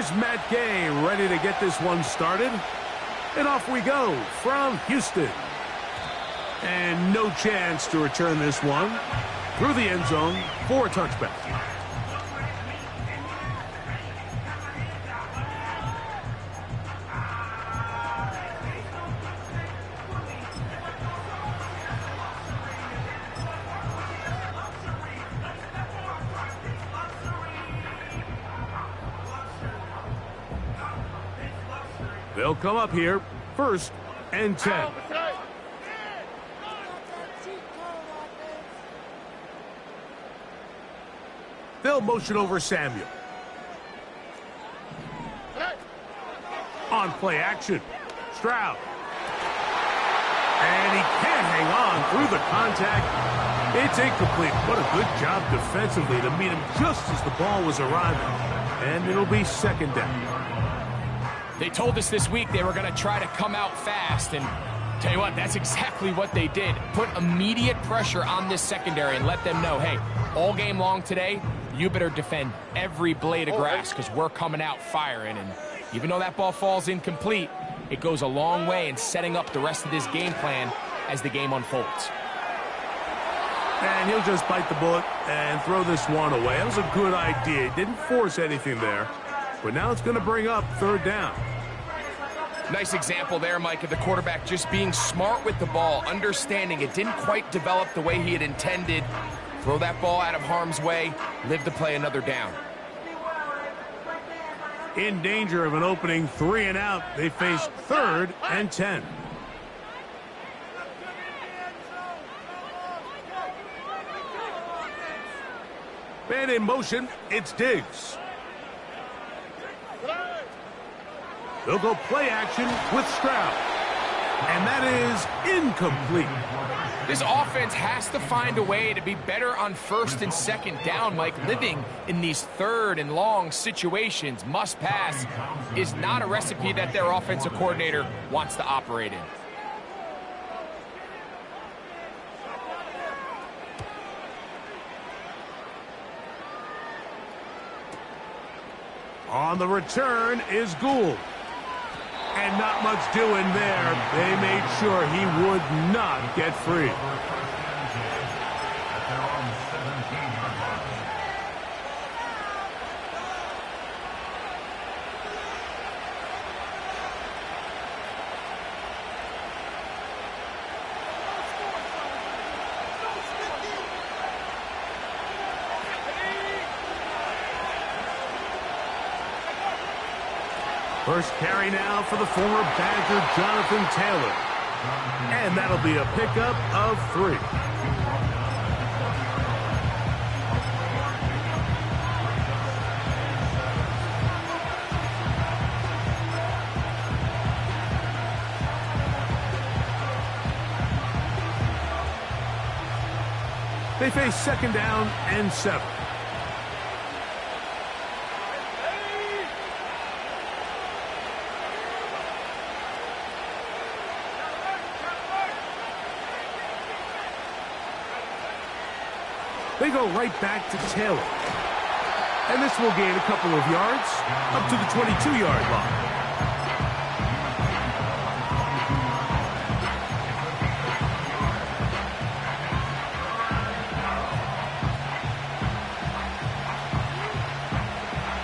Here's Matt Gay ready to get this one started. And off we go from Houston. And no chance to return this one through the end zone for a touchback. They'll come up here, 1st and 10. They'll motion over Samuel. On play action, Stroud. And he can't hang on through the contact. It's incomplete. What a good job defensively to meet him just as the ball was arriving. And it'll be 2nd down. They told us this week they were going to try to come out fast, and tell you what, that's exactly what they did. Put immediate pressure on this secondary and let them know, hey, all game long today, you better defend every blade of grass because we're coming out firing. And even though that ball falls incomplete, it goes a long way in setting up the rest of this game plan as the game unfolds. And he'll just bite the bullet and throw this one away. That was a good idea. He didn't force anything there. But now it's going to bring up 3rd down. Nice example there, Mike, of the quarterback just being smart with the ball, understanding it didn't quite develop the way he had intended. Throw that ball out of harm's way, live to play another down. In danger of an opening 3 and out, they face 3rd and 10. And in motion, it's Diggs. They'll go play action with Stroud. And that is incomplete. This offense has to find a way to be better on 1st and 2nd down, Mike. Living in these 3rd and long situations, must pass, is not a recipe that their offensive coordinator wants to operate in. On the return is Gould. And not much doing there. They made sure he would not get free. First carry now for the former Badger, Jonathan Taylor. And that'll be a pickup of 3. They face 2nd down and 7. They go right back to Taylor. And this will gain a couple of yards up to the 22-yard line.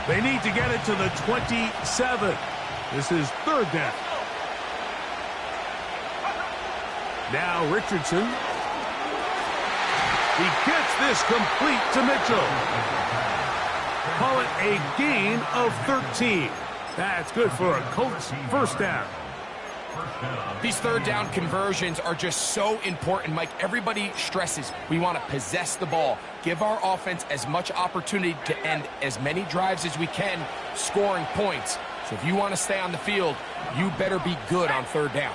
They need to get it to the 27. This is 3rd down. Now Richardson. He gets this complete to Mitchell. Call it a gain of 13. That's good for a Colts 1st down. These 3rd down conversions are just so important, Mike. Everybody stresses we want to possess the ball, give our offense as much opportunity to end as many drives as we can, scoring points. So if you want to stay on the field, you better be good on 3rd down.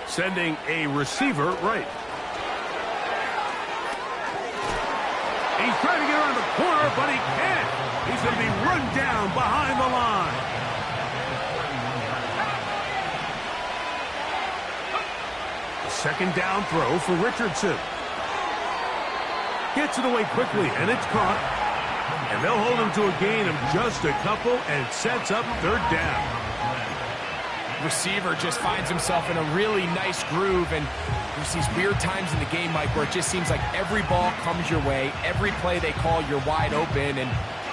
Sending a receiver right. He's trying to get around the corner, but he can't. He's going to be run down behind the line. A 2nd down throw for Richardson. Gets it away quickly, and it's caught. And they'll hold him to a gain of just a couple, and it sets up third down. Receiver just finds himself in a really nice groove, and there's these weird times in the game, Mike, where it just seems like every ball comes your way, every play they call, you're wide open, and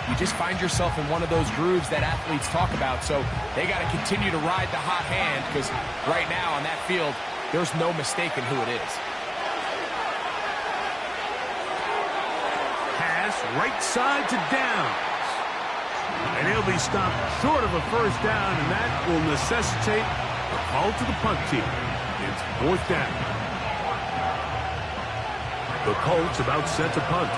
you just find yourself in one of those grooves that athletes talk about. So they got to continue to ride the hot hand, because right now on that field, there's no mistaking who it is. Pass right side to Downs. And he'll be stopped short of a first down, and that will necessitate a call to the punt team. It's fourth down. The Colts about set to punt.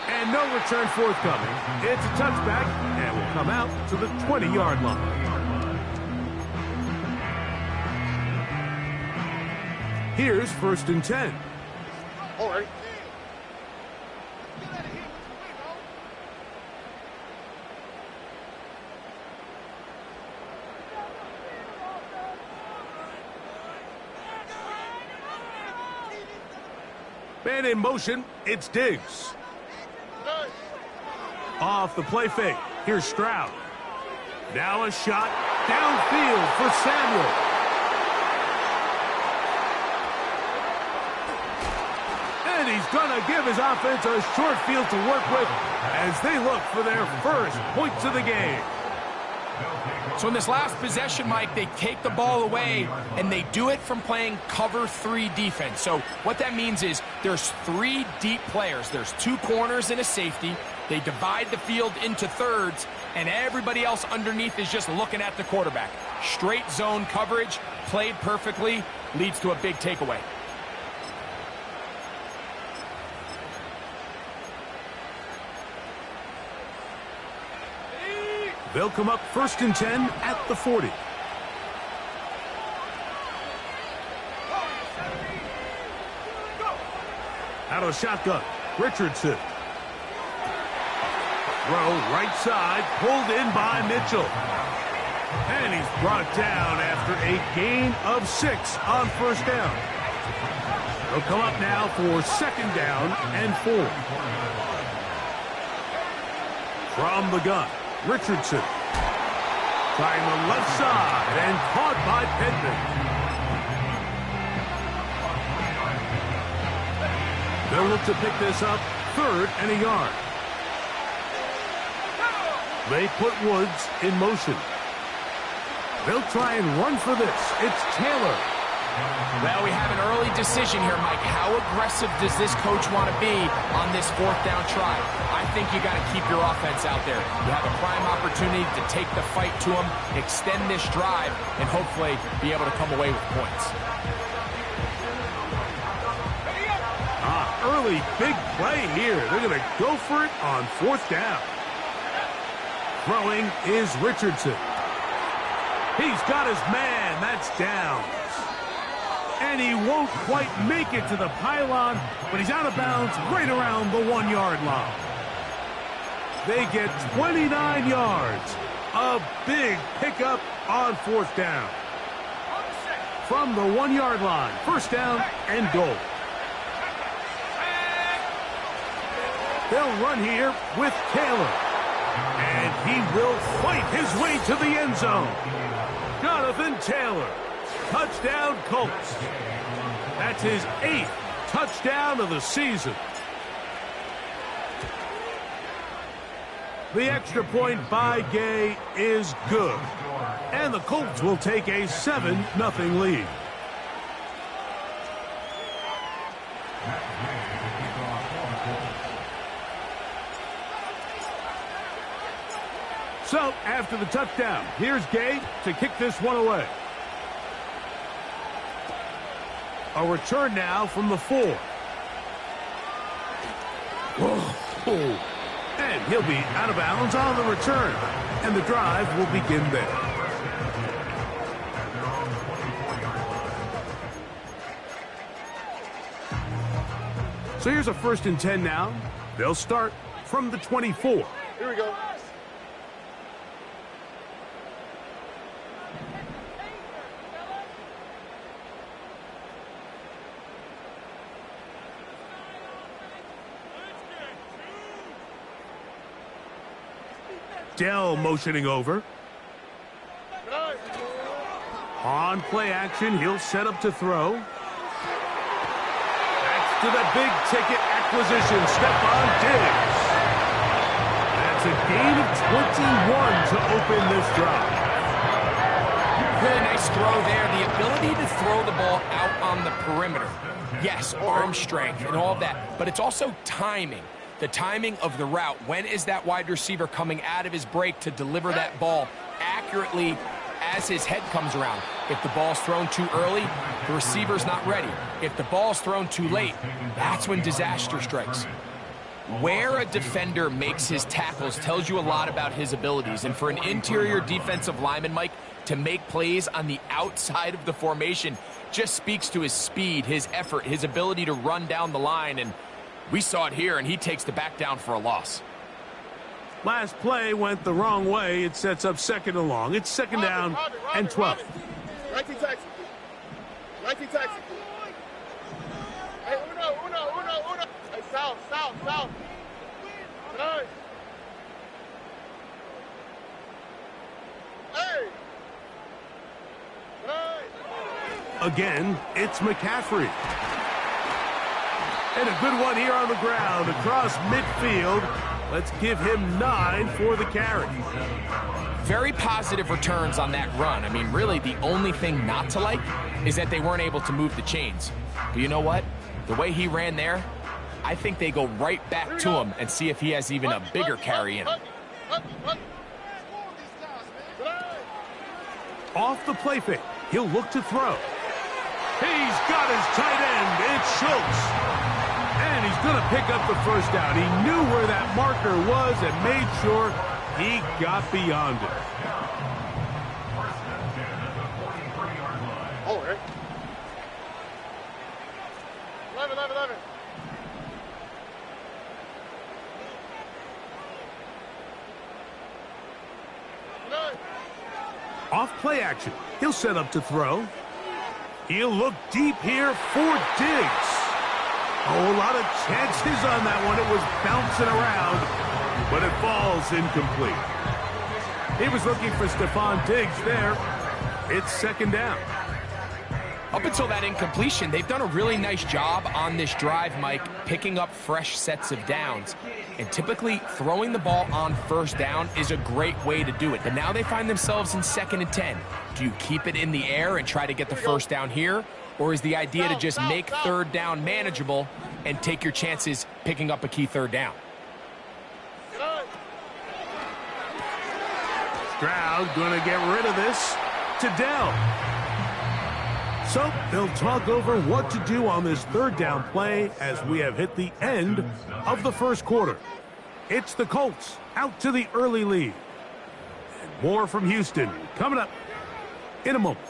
And no return forthcoming. It's a touchback, and will come out to the 20-yard line. Here's first and 10. All right. Man in motion, it's Diggs. Off the play fake, here's Stroud. Now a shot downfield for Samuel. And he's going to give his offense a short field to work with as they look for their first points of the game. So in this last possession, Mike, they take the ball away, and they do it from playing cover 3 defense. So what that means is there's 3 deep players. There's 2 corners and a safety. They divide the field into thirds, and everybody else underneath is just looking at the quarterback. Straight zone coverage, played perfectly, leads to a big takeaway. They'll come up first and 10 at the 40. Out of shotgun, Richardson. Throw right side, pulled in by Mitchell. And he's brought down after a gain of 6 on first down. They'll come up now for second down and 4. From the gun, Richardson. Trying the left side and caught by Pittman. They'll look to pick this up, 3rd and a yard. They put Woods in motion. They'll try and run for this. It's Taylor. Well, we have an early decision here, Mike. How aggressive does this coach want to be on this 4th down try? I think you got to keep your offense out there. You have a prime opportunity to take the fight to them, extend this drive, and hopefully be able to come away with points. Early big play here. They're going to go for it on 4th down. Throwing is Richardson. He's got his man. That's Downs. And he won't quite make it to the pylon, but he's out of bounds right around the 1-yard line. They get 29 yards. A big pickup on 4th down. From the 1-yard line, first down and goal. They'll run here with Taylor. And he will fight his way to the end zone. Jonathan Taylor. Touchdown, Colts. That's his 8th touchdown of the season. The extra point by Gay is good. And the Colts will take a 7-0 lead. So, after the touchdown, here's Gay to kick this one away. A return now from the 4. Whoa. And he'll be out of bounds on the return. And the drive will begin there. So here's a first and 10 now. They'll start from the 24. Here we go. Dell motioning over. On play action, he'll set up to throw. That's to the big-ticket acquisition, Stephon Diggs. That's a gain of 21 to open this drive. Really nice throw there. The ability to throw the ball out on the perimeter. Yes, arm strength and all of that, but it's also timing. The timing of the route. When is that wide receiver coming out of his break to deliver that ball accurately as his head comes around? If the ball's thrown too early, the receiver's not ready. If the ball's thrown too late, that's when disaster strikes. Where a defender makes his tackles tells you a lot about his abilities. And for an interior defensive lineman, Mike, to make plays on the outside of the formation just speaks to his speed, his effort, his ability to run down the line. And we saw it here, and he takes the back down for a loss. Last play went the wrong way. It sets up second and long. It's second down and 12. 19 taxi. 19 taxi. Hey, uno. Hey, south. Nice. Hey. Nice. Again, it's McCaffrey. And a good one here on the ground across midfield. Let's give him 9 for the carry. Very positive returns on that run. I mean, really, the only thing not to like is that they weren't able to move the chains. But you know what? The way he ran there, I think they go right back to him and see if he has even a bigger carry in him. Off the play fake, he'll look to throw. He's got his tight end. It's Schultz. And he's going to pick up the first down. He knew where that marker was and made sure he got beyond it. Oh, right. 11. Off play action, he'll set up to throw. He'll look deep here for Diggs. Oh, a lot of chances on that one. It was bouncing around, but it falls incomplete. He was looking for Stephon Diggs there. It's second down. Up until that incompletion, they've done a really nice job on this drive, Mike, picking up fresh sets of downs. And typically, throwing the ball on first down is a great way to do it. But now they find themselves in 2nd and 10. Do you keep it in the air and try to get the first down here? Or is the idea to just make third down manageable and take your chances picking up a key third down? Stroud going to get rid of this to Dell. So they'll talk over what to do on this third down play as we have hit the end of the first quarter. It's the Colts out to the early lead. And more from Houston coming up in a moment.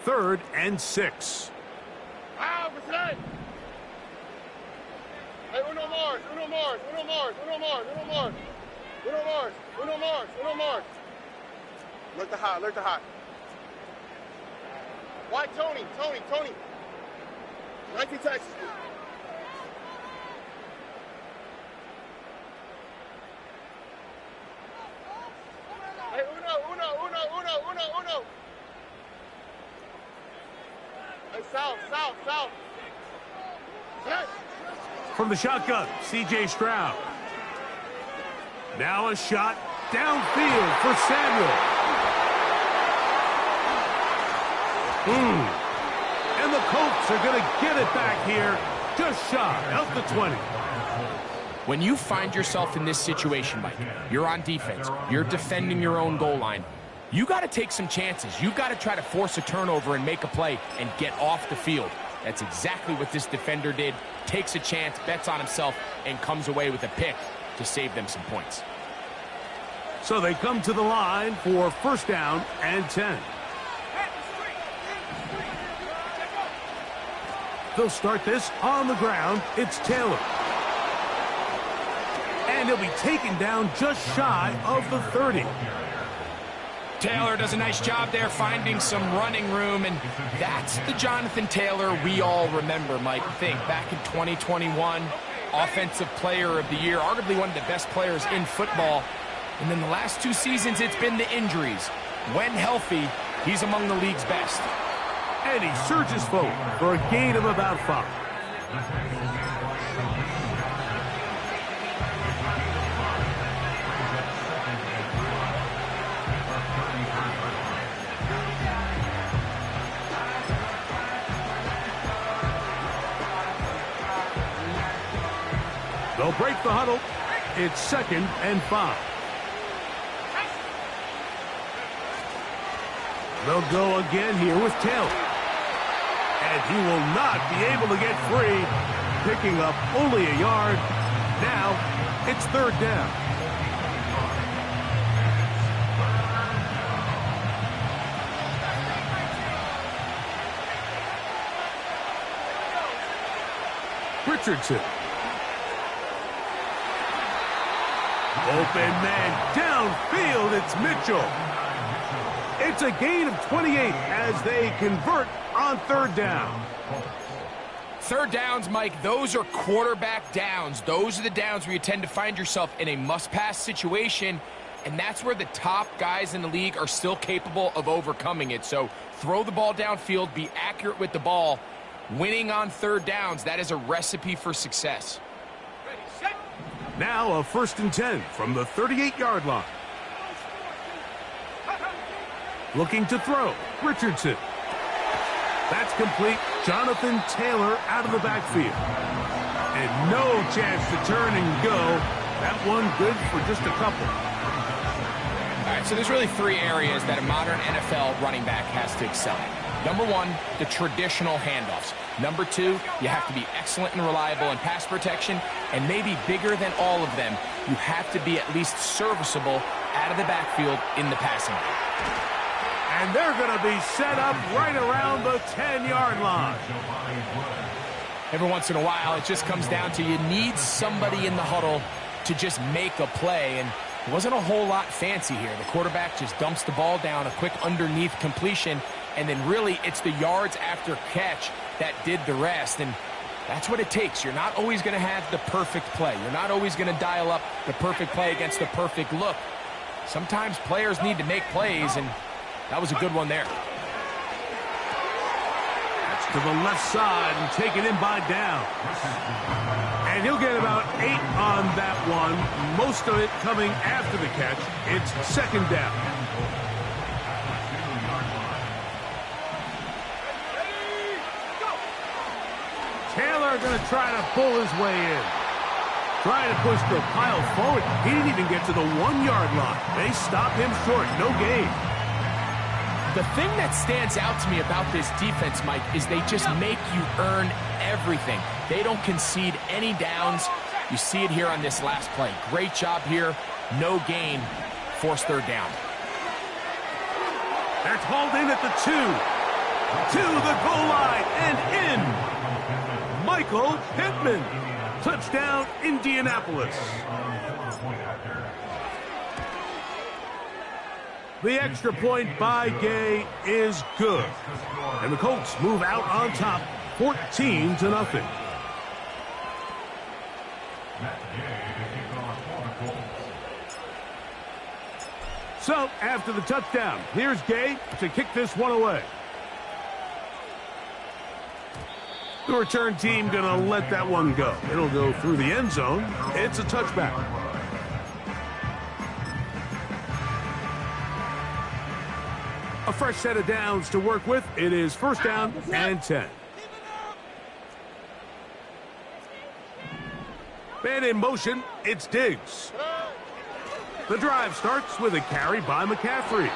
Third and 6. Hey, uno more. Look the hot. Why, Tony. 19 Texas. Hey, uno. Hey, south. Hey. From the shotgun, C.J. Stroud. Now a shot downfield for Samuel. And the Colts are going to get it back here just shy of the 20. When you find yourself in this situation, Mike, you're on defense, you're defending your own goal line, you got to take some chances. You got to try to force a turnover and make a play and get off the field. That's exactly what this defender did. Takes a chance, bets on himself, and comes away with a pick to save them some points. So they come to the line for first down and 10. They'll start this on the ground. It's Taylor. And he'll be taken down just shy of the 30. Taylor does a nice job there finding some running room, and that's the Jonathan Taylor we all remember, Mike. Think back in 2021, Offensive Player of the Year, arguably one of the best players in football. And then the last 2 seasons, it's been the injuries. When healthy, he's among the league's best. And he surges forward for a gain of about 5. They'll break the huddle. It's 2nd and 5. They'll go again here with Taylor. And he will not be able to get free. Picking up only a yard. Now, it's 3rd down. Richardson. Open man downfield, it's Mitchell. It's a gain of 28 as they convert on 3rd down. 3rd downs, Mike, those are quarterback downs. Those are the downs where you tend to find yourself in a must-pass situation, and that's where the top guys in the league are still capable of overcoming it. So throw the ball downfield, be accurate with the ball. Winning on 3rd downs, that is a recipe for success. Now a 1st and 10 from the 38-yard line. Looking to throw, Richardson. That's complete. Jonathan Taylor out of the backfield. And no chance to turn and go. That one good for just a couple. All right, so there's really 3 areas that a modern NFL running back has to excel at. Number 1, the traditional handoffs. Number 2, you have to be excellent and reliable in pass protection. And maybe bigger than all of them, you have to be at least serviceable out of the backfield in the passing game. And they're going to be set up right around the 10-yard line. Every once in a while, it just comes down to you need somebody in the huddle to just make a play. And it wasn't a whole lot fancy here. The quarterback just dumps the ball down, a quick underneath completion, and then really it's the yards after catch that did the rest. And that's what it takes. You're not always going to have the perfect play. You're not always going to dial up the perfect play against the perfect look. Sometimes players need to make plays, and that was a good one there. That's to the left side and taken in by down. And he'll get about 8 on that one. Most of it coming after the catch. It's 2nd down. Taylor going to try to pull his way in. Trying to push the pile forward. He didn't even get to the 1-yard line. They stop him short. No gain. The thing that stands out to me about this defense, Mike, is they just make you earn everything. They don't concede any downs. You see it here on this last play. Great job here. No gain. Forced 3rd down. That's hauled in at the 2. To the goal line and in. Michael Pittman. Touchdown, Indianapolis. The extra point by Gay is good. And the Colts move out on top, 14-0. So, after the touchdown, here's Gay to kick this one away. The return team going to let that one go. It'll go through the end zone. It's a touchback. A fresh set of downs to work with. It is 1st down and 10. Man in motion, it's Diggs. The drive starts with a carry by McCaffrey.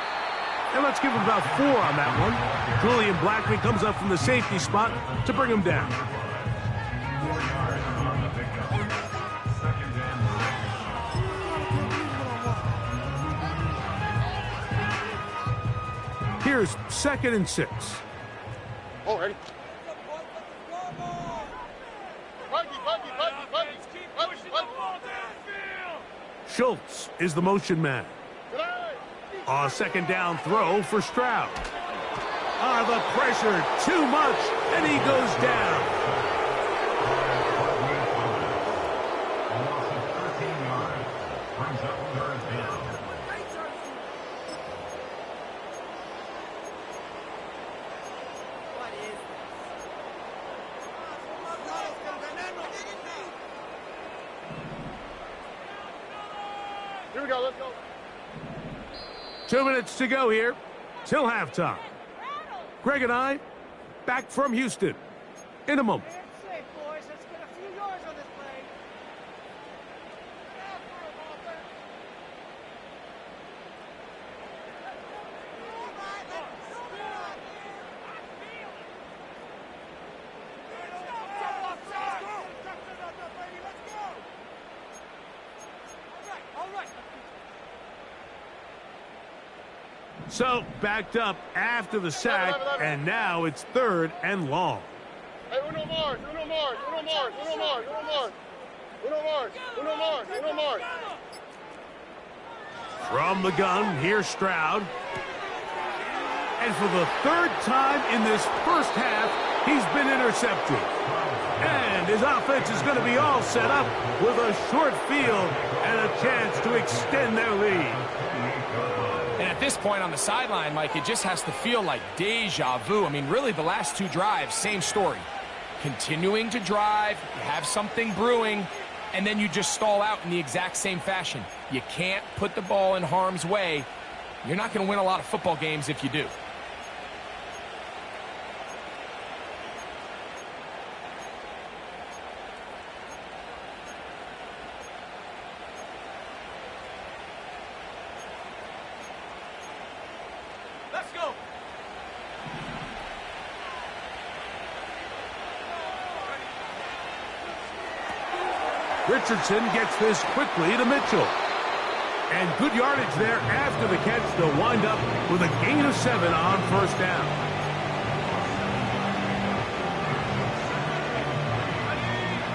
And let's give him about 4 on that one. Julian Blackman comes up from the safety spot to bring him down. Here's 2nd and 6. Oh, ready. Schultz is the motion man. A second down throw for Stroud. The pressure, too much, and he goes down. Here we go, let's go. 2 minutes to go here till halftime. Greg and I back from Houston in a moment. Safe, boys. Let's get a few yards on this play. All right. So backed up after the sack, and now it's 3rd and long. Hey, uno more, uno more, uno more, uno more, uno more. Uno more, uno more, uno more. From the gun, here's Stroud. And for the 3rd time in this first half, he's been intercepted. And his offense is going to be all set up with a short field and a chance to extend their lead. And at this point on the sideline, Mike, it just has to feel like deja vu. I mean, really, the last 2 drives, same story. Continuing to drive, you have something brewing, and then you just stall out in the exact same fashion. You can't put the ball in harm's way. You're not going to win a lot of football games if you do. Let's go. Richardson gets this quickly to Mitchell. And good yardage there after the catch. They'll wind up with a gain of 7 on 1st down.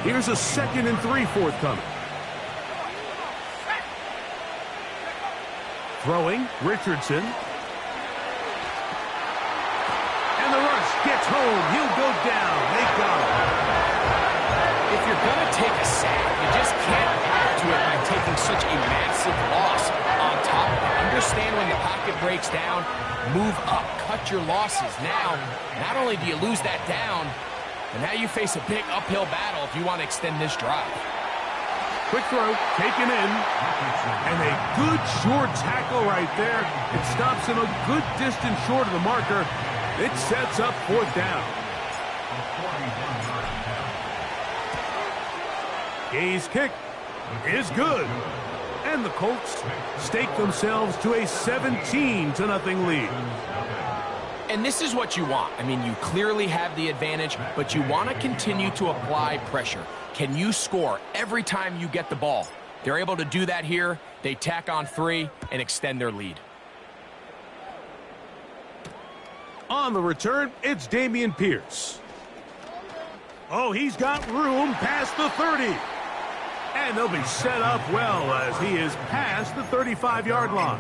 Here's a 2nd and 3 forthcoming. Throwing, Richardson. And the rush gets home. He'll go down. They got him. If you're going to take a sack, you just can't add to it by taking such a massive loss on top of it. Understand when the pocket breaks down, move up, cut your losses. Now, not only do you lose that down, but now you face a big uphill battle if you want to extend this drive. Quick throw, taken in, and a good short tackle right there. It stops him a good distance short of the marker. It sets up 4th down. Gay's kick is good. And the Colts stake themselves to a 17-0 lead. And this is what you want. I mean, you clearly have the advantage, but you want to continue to apply pressure. Can you score every time you get the ball? They're able to do that here. They tack on 3 and extend their lead. On the return, it's Dameon Pierce. Oh, he's got room past the 30. And they'll be set up well as he is past the 35-yard line.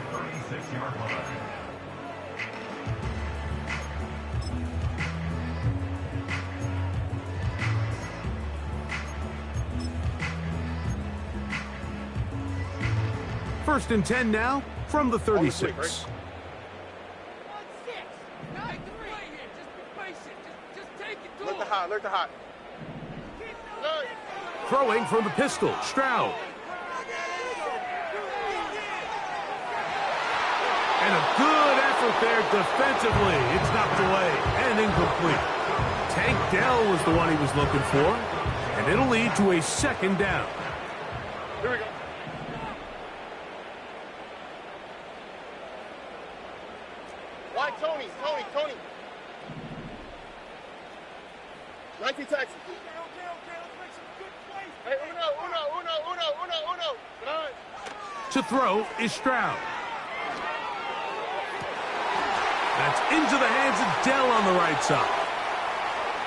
First and 10 now from the 36. Alert the hot. Throwing from the pistol, Stroud. And a good effort there defensively. It's knocked away and incomplete. Tank Dell was the one he was looking for. And it'll lead to a 2nd down. Here we go. Why Tony? 19 Texas. Okay, let's make some good plays. Hey, uno. Nine. To throw is Stroud. That's into the hands of Dell on the right side.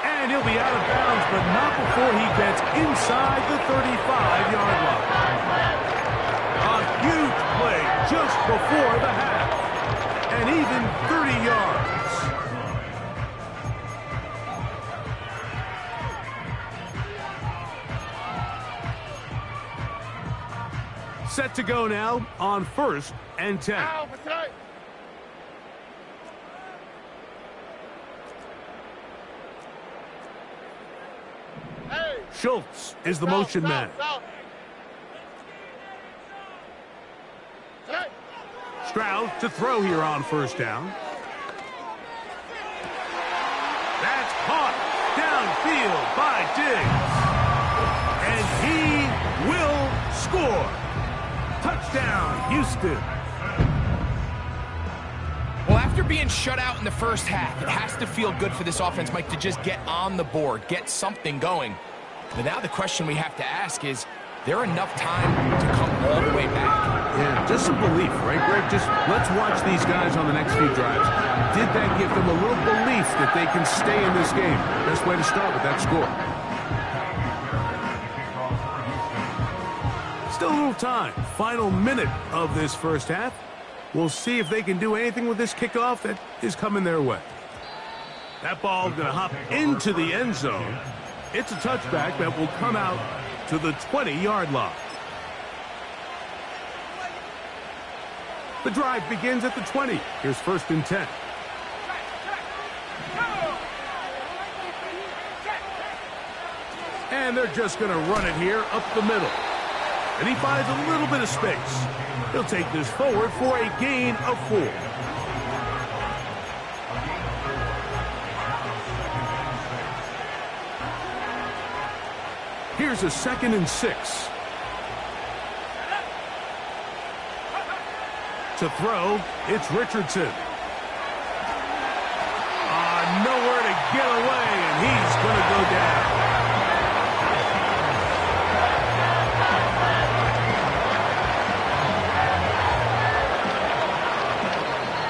And he'll be out of bounds, but not before he gets inside the 35-yard line. A huge play just before the half. and even 30 yards. Set to go now on 1st and 10. Ow, protect. Hey. Schultz is the motion man. Hey. Stroud to throw here on 1st down. That's caught downfield by Diggs. And he will score. Touchdown, Houston. Well, after being shut out in the first half, it has to feel good for this offense, Mike, to just get on the board, get something going. But now the question we have to ask is there enough time to come all the way back? Yeah, just some belief, right, Greg? Just let's watch these guys on the next few drives. Did that give them a little belief that they can stay in this game? Best way to start with that score. Still a little time. Final minute of this first half. We'll see if they can do anything with this kickoff that is coming their way. That ball going to hop into the end zone. It's a touchback that will come out to the 20-yard line. The drive begins at the 20. Here's 1st and 10. And they're just going to run it here up the middle. And he finds a little bit of space. He'll take this forward for a gain of 4. Here's a 2nd and 6. To throw, it's Richardson. Nowhere to get away, and he's going to go down.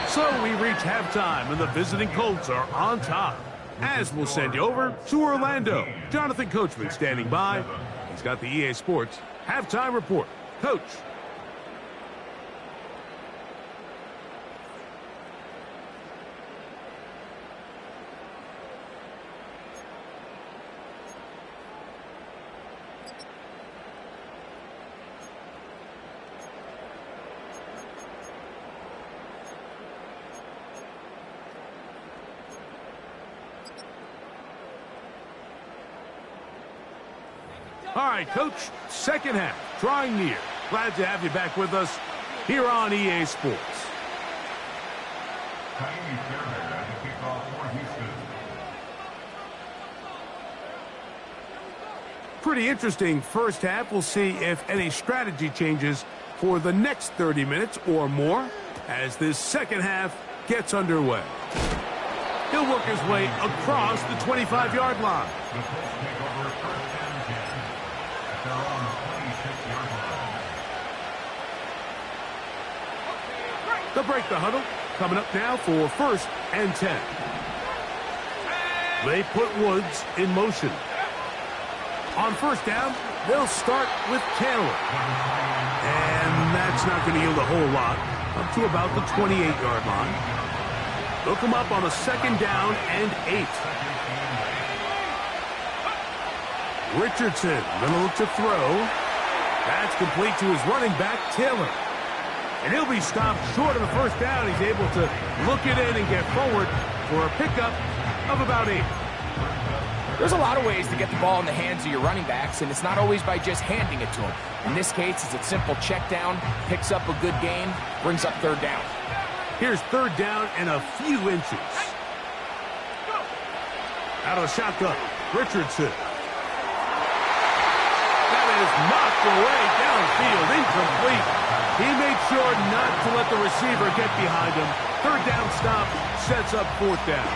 So we reach halftime, and the visiting Colts are on top. As we'll send you over to Orlando. Jonathan Coachman standing by. He's got the EA Sports halftime report. Coach. All right, Coach, second half, drawing near. Glad to have you back with us here on EA Sports. Pretty interesting first half. We'll see if any strategy changes for the next 30 minutes or more as this second half gets underway. He'll work his way across the 25-yard line. They'll break the huddle. Coming up now for 1st and 10. They put Woods in motion. On 1st down, they'll start with Taylor. And that's not going to yield a whole lot. Up to about the 28-yard line. They'll come up on a 2nd down and 8. Richardson going to look to throw. That's complete to his running back, Taylor. And he'll be stopped short of the 1st down. He's able to look it in and get forward for a pickup of about 8. There's a lot of ways to get the ball in the hands of your running backs, and it's not always by just handing it to them. In this case, it's a simple check down, picks up a good gain, brings up 3rd down. Here's 3rd down and a few inches. Out of the shotgun, Richardson. That is knocked away downfield, incomplete. He made sure not to let the receiver get behind him. 3rd down stop sets up 4th down.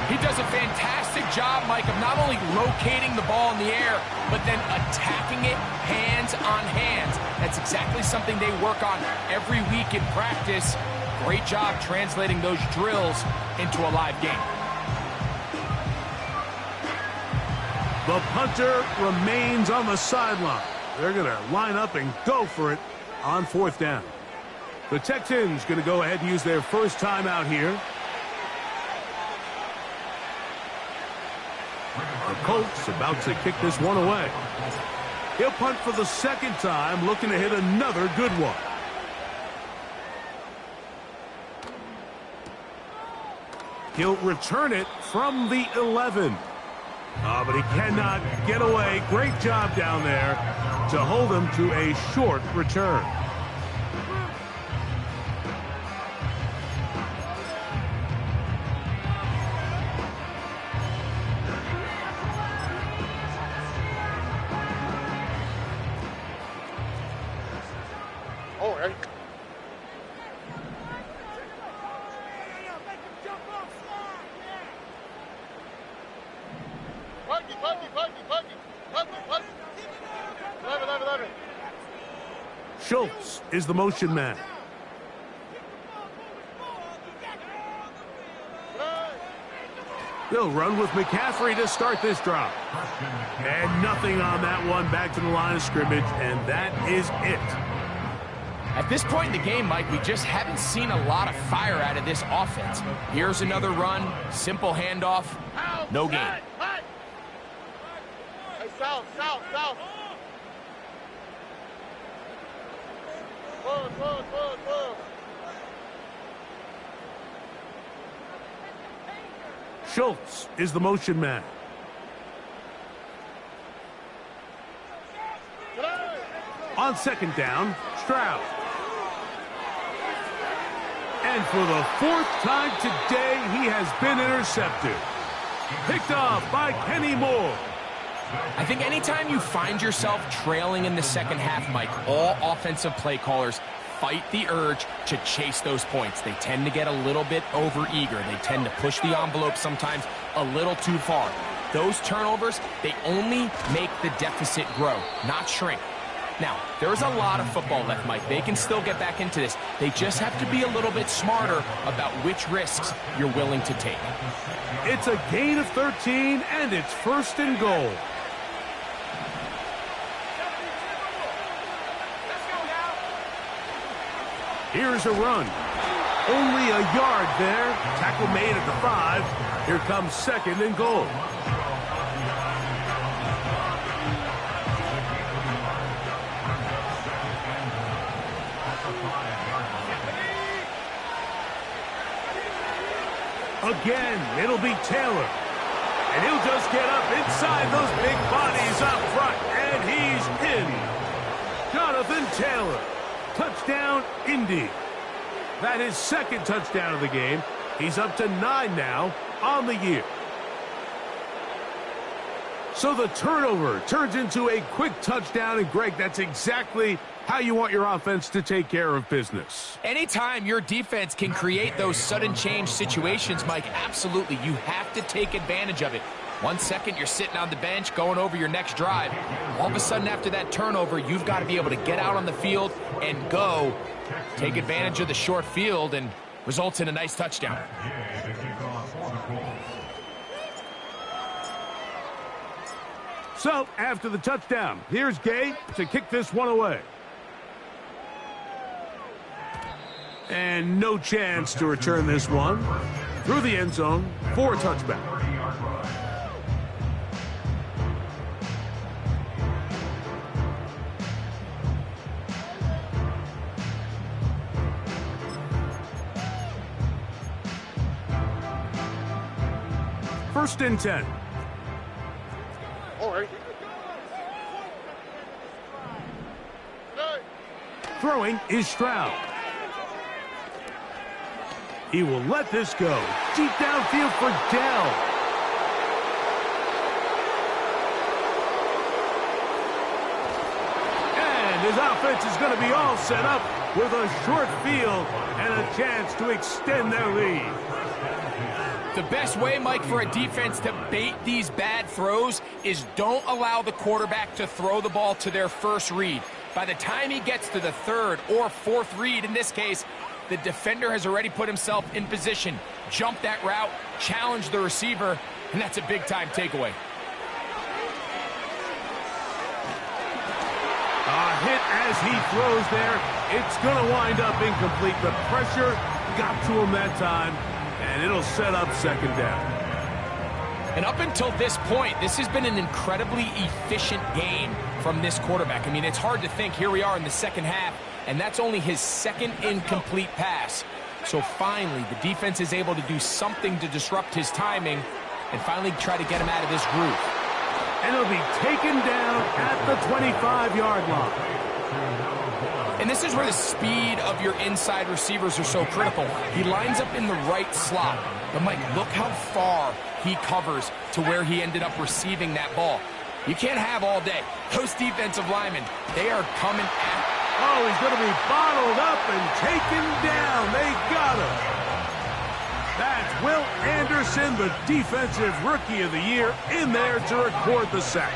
He does a fantastic job, Mike, of not only locating the ball in the air, but then attacking it hands on hands. That's exactly something they work on every week in practice. Great job translating those drills into a live game. The punter remains on the sideline. They're going to line up and go for it on 4th down. The Texans going to go ahead and use their first timeout here. The Colts about to kick this one away. He'll punt for the second time, looking to hit another good one. He'll return it from the 11. But he cannot get away. Great job down there to hold him to a short return. Oh, hey. Schultz is the motion man. They'll run with McCaffrey to start this drive. And nothing on that one. Back to the line of scrimmage, and that is it. At this point in the game, Mike, we just haven't seen a lot of fire out of this offense. Here's another run, simple handoff, no gain. Hey, south. Close. Schultz is the motion man. On second down, Stroud. And for the fourth time today, he has been intercepted. Picked off by Kenny Moore. I think anytime you find yourself trailing in the second half, Mike, all offensive play callers fight the urge to chase those points. They tend to get a little bit overeager. They tend to push the envelope sometimes a little too far. Those turnovers, they only make the deficit grow, not shrink. Now, there's a lot of football left, Mike. They can still get back into this. They just have to be a little bit smarter about which risks you're willing to take. It's a gain of 13, and it's first and goal. Here's a run. Only a yard there. Tackle made at the 5. Here comes second and goal. Again, it'll be Taylor. And he'll just get up inside those big bodies up front. And he's in. Jonathan Taylor. Touchdown, Indy. That is second touchdown of the game. He's up to 9 now on the year. So the turnover turns into a quick touchdown. And, Greg, that's exactly how you want your offense to take care of business. Anytime your defense can create those sudden change situations, Mike, absolutely, you have to take advantage of it. 1 second, you're sitting on the bench going over your next drive. All of a sudden, after that turnover, you've got to be able to get out on the field and go. Take advantage of the short field and results in a nice touchdown. So, after the touchdown, here's Gay to kick this one away. And no chance to return this one through the end zone for a touchback. First and 10. All right. Throwing is Stroud. He will let this go. Deep downfield for Dell. And his offense is going to be all set up with a short field and a chance to extend their lead. The best way, Mike, for a defense to bait these bad throws is don't allow the quarterback to throw the ball to their first read. By the time he gets to the third or fourth read, in this case, the defender has already put himself in position, jump that route, challenge the receiver, and that's a big-time takeaway. A hit as he throws there. It's going to wind up incomplete. The pressure got to him that time, and it'll set up second down. And up until this point, this has been an incredibly efficient game from this quarterback. I mean, it's hard to think. Here we are in the second half, and that's only his second incomplete pass. So finally, the defense is able to do something to disrupt his timing and finally try to get him out of this groove. And it'll be taken down at the 25-yard line. And this is where the speed of your inside receivers are so critical. He lines up in the right slot. But, Mike, look how far he covers to where he ended up receiving that ball. You can't have all day. Those defensive linemen, they are coming at. Oh, he's going to be bottled up and taken down. They got him. That's Will Anderson, the Defensive Rookie of the Year, in there to record the sack.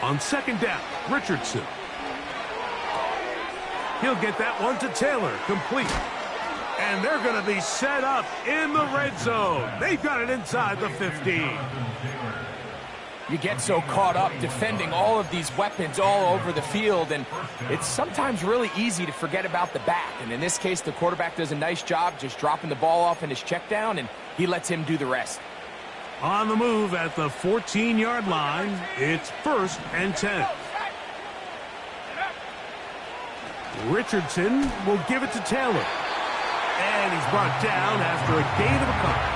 On second down, Richardson. He'll get that one to Taylor, complete. And they're going to be set up in the red zone. They've got it inside the 15. You get so caught up defending all of these weapons all over the field, and it's sometimes really easy to forget about the back. And in this case, the quarterback does a nice job just dropping the ball off in his check down, and he lets him do the rest. On the move at the 14-yard line, it's 1st and 10. Richardson will give it to Taylor. And he's brought down after a gain of a couple.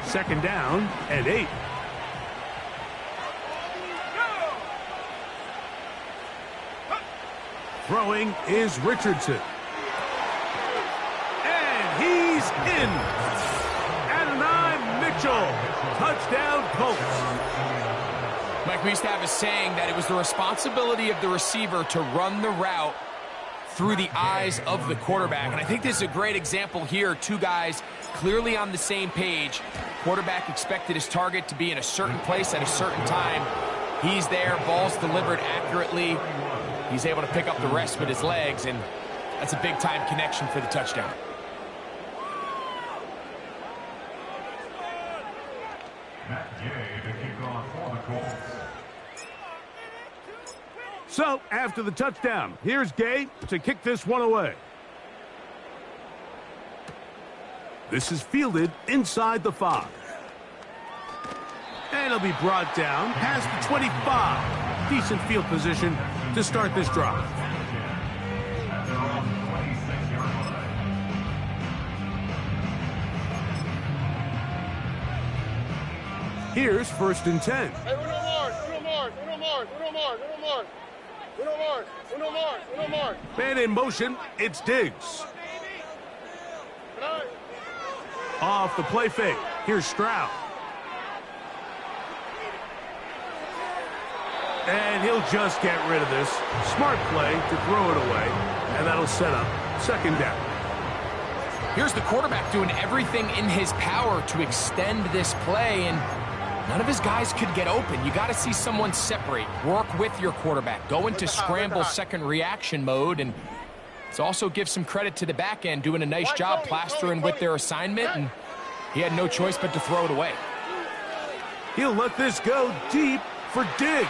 Second down and 8. Throwing is Richardson. And he's in. Adonai Mitchell. Touchdown Colts. Mike, we used to have a saying that it was the responsibility of the receiver to run the route through the eyes of the quarterback. And I think this is a great example here. Two guys clearly on the same page. Quarterback expected his target to be in a certain place at a certain time. He's there, ball's delivered accurately. He's able to pick up the rest with his legs, and that's a big-time connection for the touchdown. So, after the touchdown, here's Gay to kick this one away. This is fielded inside the 5. And it'll be brought down past the 25. Decent field position to start this drive. Here's 1st and 10. Hey, Uno Mars. Man in motion, it's Diggs. Off the play fake, here's Stroud. And he'll just get rid of this. Smart play to throw it away, and that'll set up second down. Here's the quarterback doing everything in his power to extend this play, and none of his guys could get open. You got to see someone separate, work with your quarterback, go into scramble second reaction mode, and it also gives some credit to the back end doing a nice job plastering with their assignment, and he had no choice but to throw it away. He'll let this go deep for Diggs.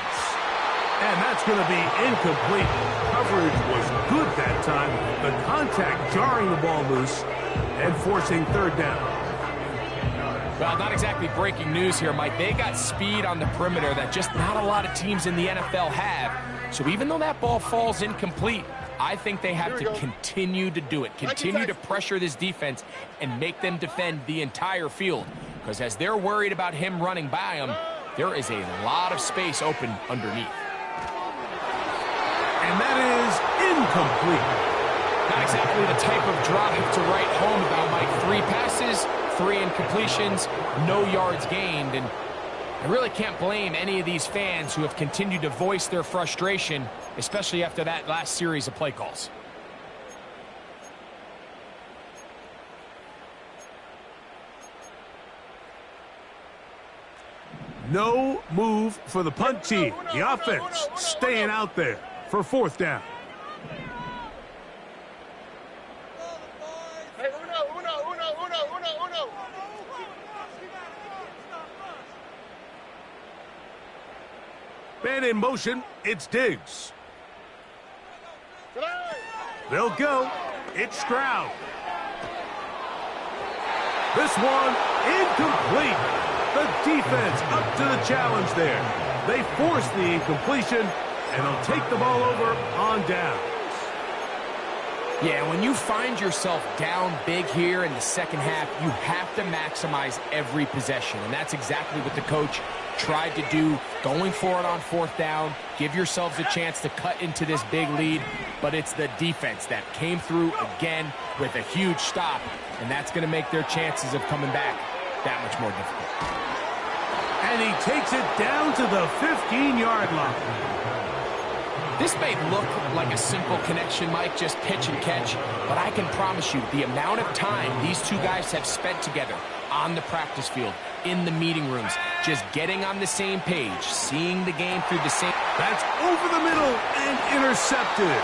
And that's going to be incomplete. Coverage was good that time. The contact jarring the ball loose and forcing third down. Well, not exactly breaking news here, Mike. They got speed on the perimeter that just not a lot of teams in the NFL have. So even though that ball falls incomplete, I think they have to continue to do it. Continue to pressure this defense and make them defend the entire field. Because as they're worried about him running by them, there is a lot of space open underneath. And that is incomplete. Not exactly the type of drive to write home about, Mike. 3 passes, 3 incompletions, no yards gained. And I really can't blame any of these fans who have continued to voice their frustration, especially after that last series of play calls. No move for the punt team. The offense staying out there for 4th down. Hey, Man in motion, it's Diggs. Today. They'll go. It's Stroud. This one incomplete. The defense up to the challenge there. They force the incompletion, and they'll take the ball over on down. Yeah, when you find yourself down big here in the second half, you have to maximize every possession, and that's exactly what the coach tried to do, going for it on fourth down. Give yourselves a chance to cut into this big lead, but it's the defense that came through again with a huge stop, and that's going to make their chances of coming back that much more difficult. And he takes it down to the 15-yard line. This may look like a simple connection, Mike, just pitch and catch, but I can promise you the amount of time these two guys have spent together on the practice field, in the meeting rooms, just getting on the same page, seeing the game through the same... That's over the middle and intercepted.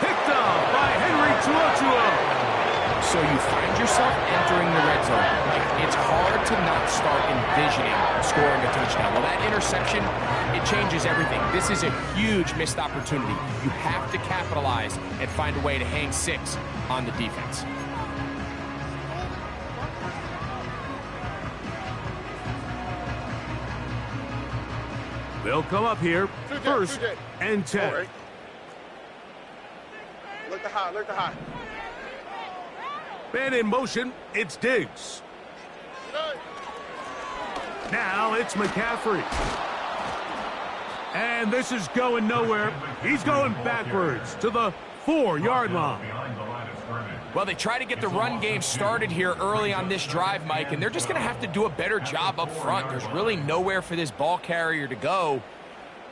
Picked up by Henry Tuotuo. So you find yourself entering the red zone. It's hard to not start envisioning scoring a touchdown. Well, that interception, it changes everything. This is a huge missed opportunity. You have to capitalize and find a way to hang 6 on the defense. They'll come up here, first and 10. Right. Look to high, look to high. Man in motion, it's Diggs. Today. Now it's McCaffrey. And this is going nowhere. He's going backwards to the 4-yard line. Well, they try to get the run game started here early on this drive, Mike, and they're just going to have to do a better job up front. There's really nowhere for this ball carrier to go.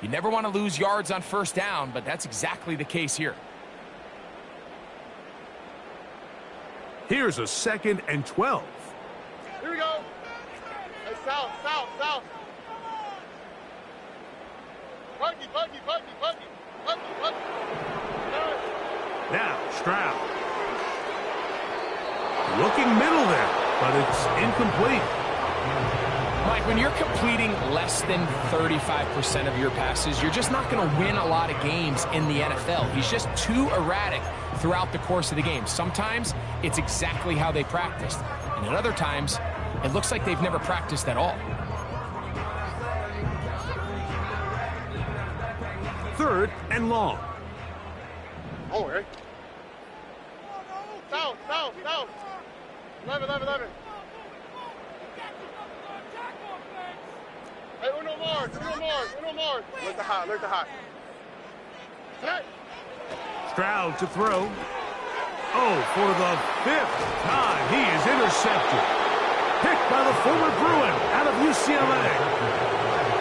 You never want to lose yards on first down, but that's exactly the case here. Here's a 2nd and 12. Here we go. Hey, south, south, south. Puggy. Now Stroud. Looking middle there, but it's incomplete. Mike, when you're completing less than 35% of your passes, you're just not going to win a lot of games in the NFL. He's just too erratic throughout the course of the game. Sometimes it's exactly how they practiced, and at other times it looks like they've never practiced at all. 3rd and long. Oh, right. South. 11. Hey, uno more. Look to high. Hey. Stroud to throw. Oh, for the 5th time, he is intercepted. Picked by the former Bruin out of UCLA.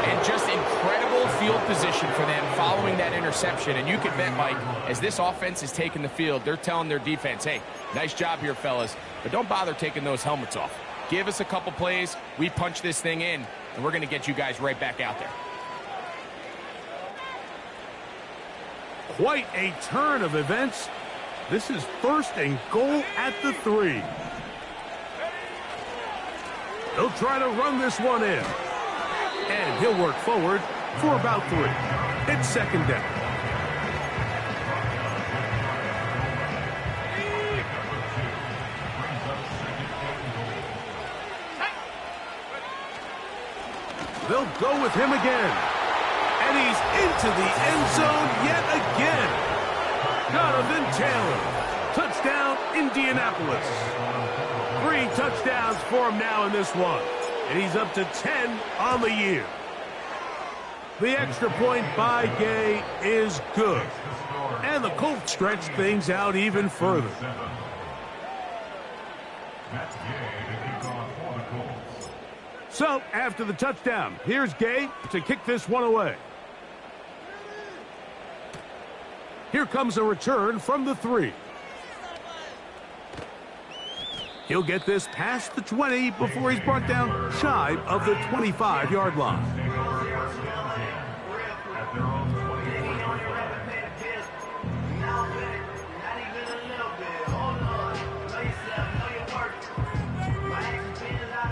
And just incredible field position for them following that interception. And you can bet, Mike, as this offense is taking the field, they're telling their defense, hey, nice job here, fellas, but don't bother taking those helmets off. Give us a couple plays, we punch this thing in, and we're going to get you guys right back out there. Quite a turn of events. This is 1st and goal at the 3. They'll try to run this one in. And he'll work forward for about 3. It's 2nd down. They'll go with him again. And he's into the end zone yet again. Donovan Taylor. Touchdown, Indianapolis. 3 touchdowns for him now in this one. And he's up to 10 on the year. The extra point by Gay is good. And the Colts stretch things out even further. So, after the touchdown, here's Gay to kick this one away. Here comes a return from the 3. He'll get this past the 20 before he's brought down shy of the 25-yard line.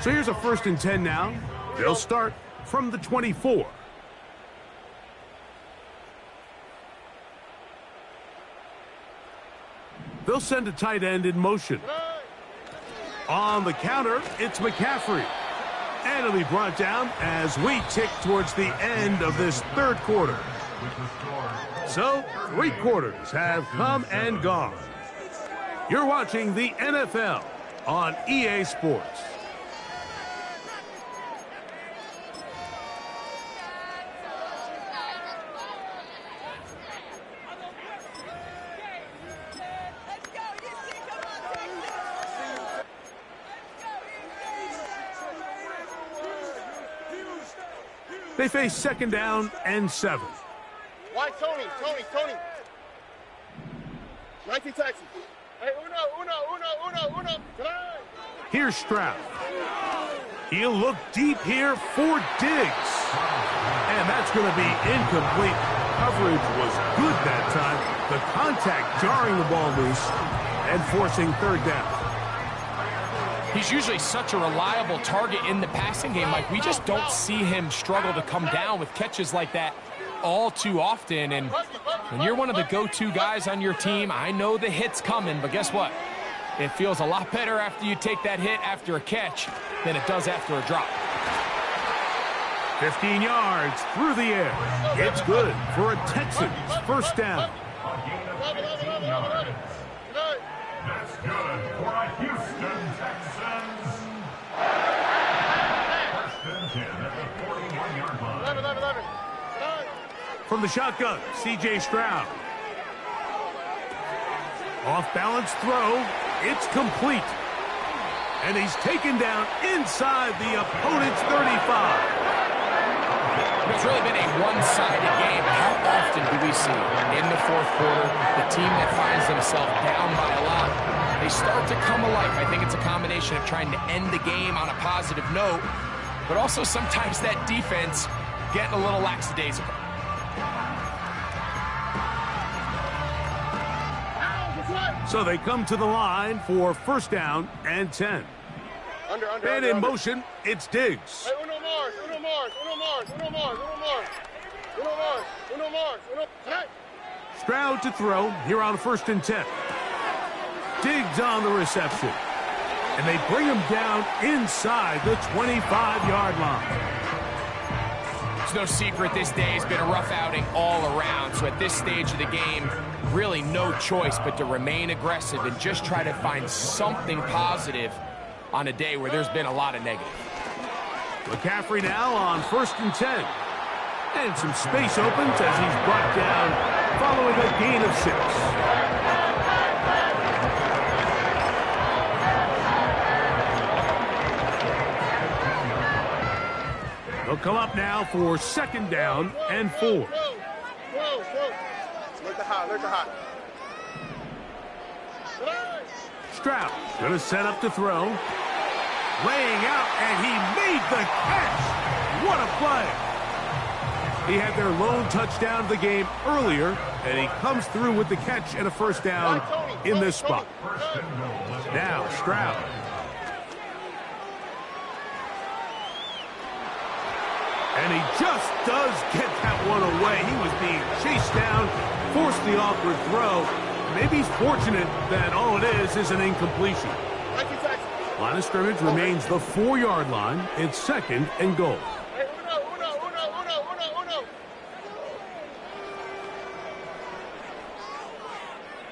So here's a 1st and 10 now. They'll start from the 24. They'll send a tight end in motion. On the counter, it's McCaffrey. And it'll be brought down as we tick towards the end of this third quarter. So, 3 quarters have come and gone. You're watching the NFL on EA Sports. They face second down and 7. Why, Tony? 19 Texas. Hey, uno. Here's Stroud. He'll look deep here for Diggs. And that's going to be incomplete. Coverage was good that time. The contact jarring the ball loose and forcing third down. He's usually such a reliable target in the passing game. Like, we just don't see him struggle to come down with catches like that all too often. And when you're one of the go-to guys on your team, I know the hit's coming, but guess what? It feels a lot better after you take that hit after a catch than it does after a drop. 15 yards through the air. It's good for a Texans first down. That's good for a Houston Texans. First and 10 at the 41-yard line. From the shotgun, C.J. Stroud. Off-balance throw. It's complete. And he's taken down inside the opponent's 35. It's really been a one-sided game. How often do we see in the fourth quarter the team that finds themselves down by a lot, they start to come alive? I think it's a combination of trying to end the game on a positive note, but also sometimes that defense getting a little lackadaisical. So they come to the line for first down and 10. And in motion, it's Diggs. Hey, uno Mars. Stroud to throw here on first and 10. Diggs on the reception. And they bring him down inside the 25-yard line. It's no secret this day has been a rough outing all around. So at this stage of the game, really no choice but to remain aggressive and just try to find something positive on a day where there's been a lot of negative. McCaffrey now on first and 10. And some space opens as he's brought down following a gain of 6. They'll come up now for second down and 4. Look the hot. Stroud gonna set up to throw. Laying out, and he made the catch. What a play. He had their lone touchdown of the game earlier, and he comes through with the catch and a first down in this spot. Now Stroud. And he just does get that one away. He was being chased down, forced the awkward throw. Maybe he's fortunate that all it is an incompletion. Line of scrimmage remains the 4-yard line. It's second and goal. Hey, uno.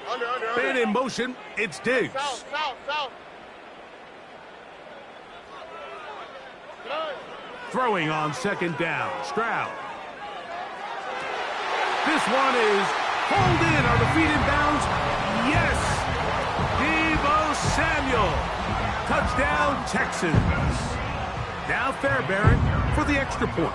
Under. And in motion, it's Diggs. South. Throwing on second down. Stroud. This one is hauled in. Are the feet in bounds? Yes. Deebo Samuel. Touchdown, Texans. Now Fairbairn for the extra point.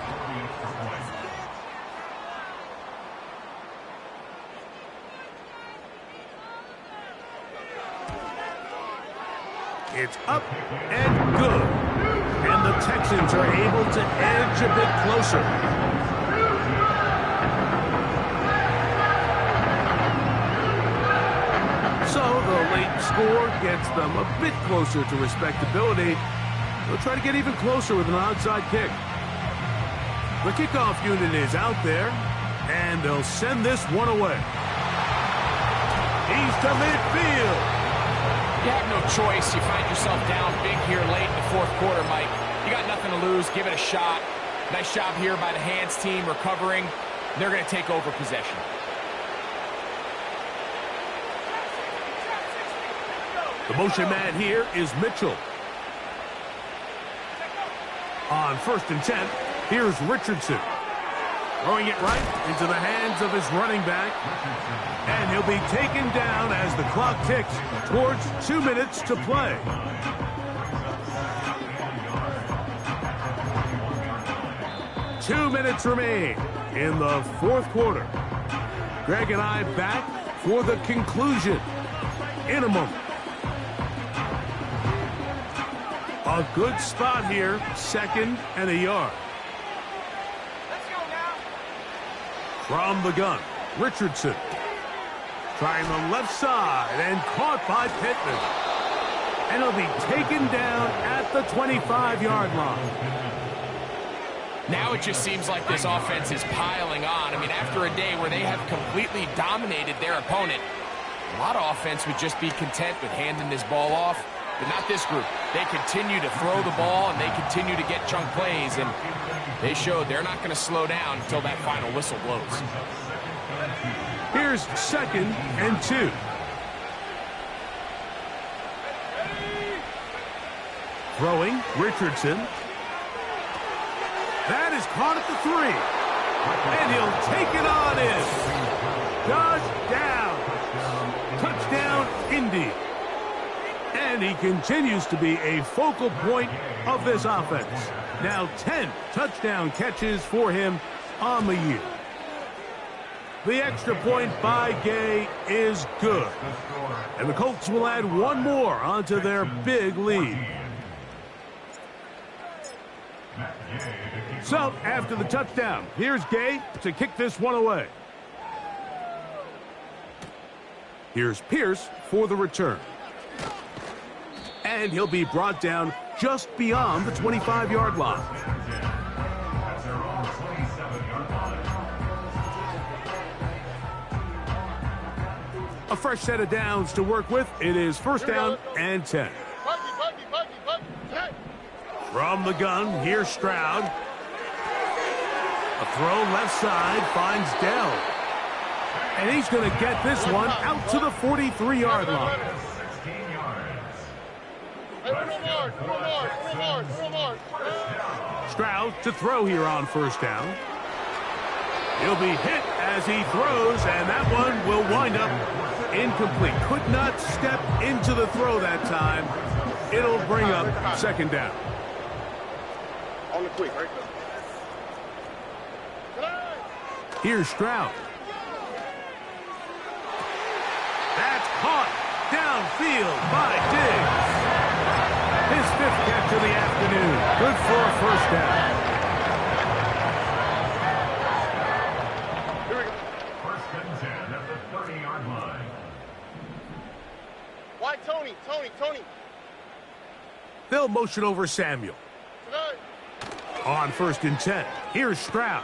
It's up and good. And the Texans are able to edge a bit closer. So the late score gets them a bit closer to respectability. They'll try to get even closer with an onside kick. The kickoff unit is out there, and they'll send this one away. He He's to midfield. You have no choice. You find yourself down big here late in the fourth quarter, Mike. You got nothing to lose. Give it a shot. Nice job here by the hands team recovering. They're going to take over possession. The motion man here is Mitchell. On 1st and 10, here's Richardson. Throwing it right into the hands of his running back. And he'll be taken down as the clock ticks towards 2 minutes to play. Two minutes remain in the fourth quarter. Greg and I back for the conclusion in a moment. A good spot here, 2nd and a yard. Let's go now. From the gun, Richardson. Trying the left side and caught by Pittman. And he'll be taken down at the 25-yard line. Now it just seems like this offense is piling on. I mean, after a day where they have completely dominated their opponent, a lot of offense would just be content with handing this ball off. But not this group. They continue to throw the ball, and they continue to get chunk plays, and they showed they're not going to slow down until that final whistle blows. Here's 2nd and 2. Throwing, Richardson. That is caught at the 3. And he'll take it on in. Touchdown, Indy. And he continues to be a focal point of this offense. Now 10 touchdown catches for him on the year. The extra point by Gay is good. And the Colts will add one more onto their big lead. So, after the touchdown, here's Gay to kick this one away. Here's Pierce for the return. And he'll be brought down just beyond the 25-yard line. A fresh set of downs to work with. It is 1st down and 10. From the gun, here's Stroud. A throw left side finds Dell. And he's going to get this one out to the 43-yard line. Stroud to throw here on 1st down. He'll be hit as he throws, and that one will wind up incomplete. Could not step into the throw that time. It'll bring up 2nd down. On the quick, right? Here's Stroud. That's caught downfield by Diggs. His 5th catch of the afternoon. Good for a 1st down. Here we go. 1st and 10 at the 30-yard line. Why Tony? They'll motion over Samuel. Tonight. On 1st and 10, here's Stroud.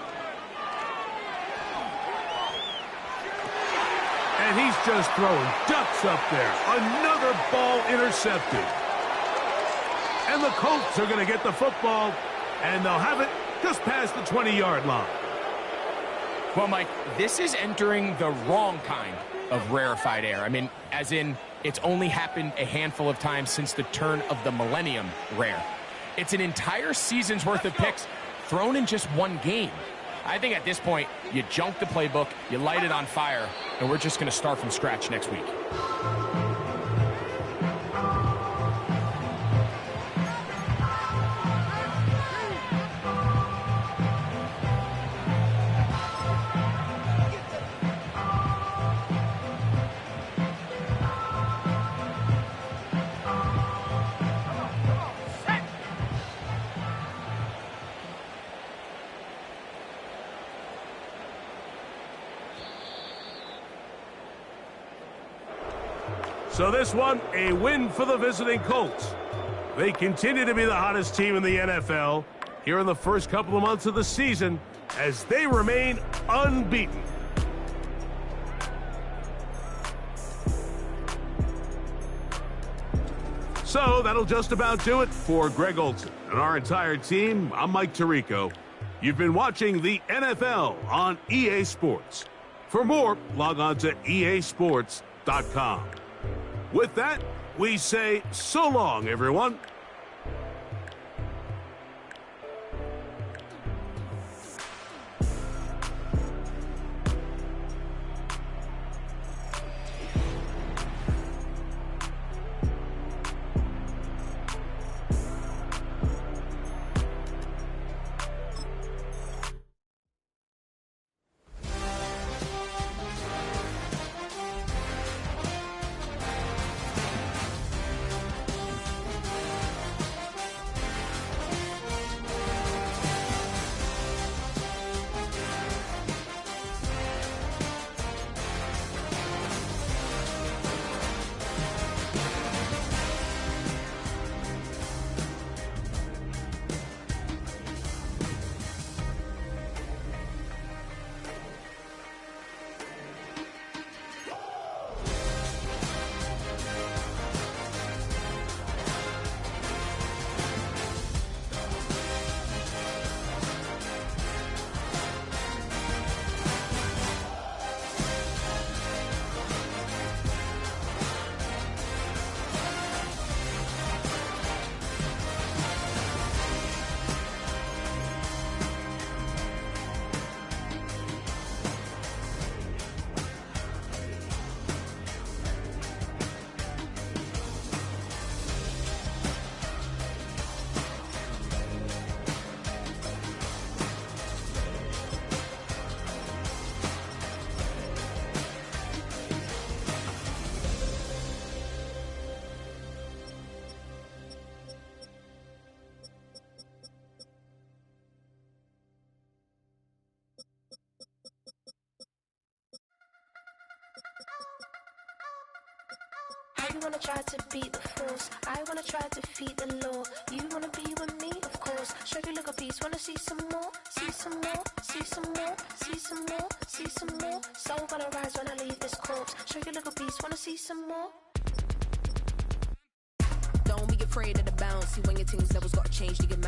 And he's just throwing ducks up there. Another ball intercepted. And the Colts are going to get the football, and they'll have it just past the 20-yard line. Well, Mike, this is entering the wrong kind of rarefied air. I mean, as in, it's only happened a handful of times since the turn of the millennium rare. It's an entire season's worth of picks thrown in just one game. I think at this point, you junk the playbook, you light it on fire, and we're just going to start from scratch next week. So this one, a win for the visiting Colts. They continue to be the hottest team in the NFL here in the first couple of months of the season as they remain unbeaten. So that'll just about do it for Greg Olson and our entire team. I'm Mike Tirico. You've been watching the NFL on EA Sports. For more, log on to easports.com. With that, we say so long, everyone. You wanna try to beat the force, I wanna try to defeat the law. You wanna be with me, of course. Show you look a piece, wanna see some more, see some more, see some more, see some more, see some more. Soul gonna rise when I leave this corpse. Show you look a piece, wanna see some more. Don't be afraid of the bounce. See when your things levels gotta change to get mad.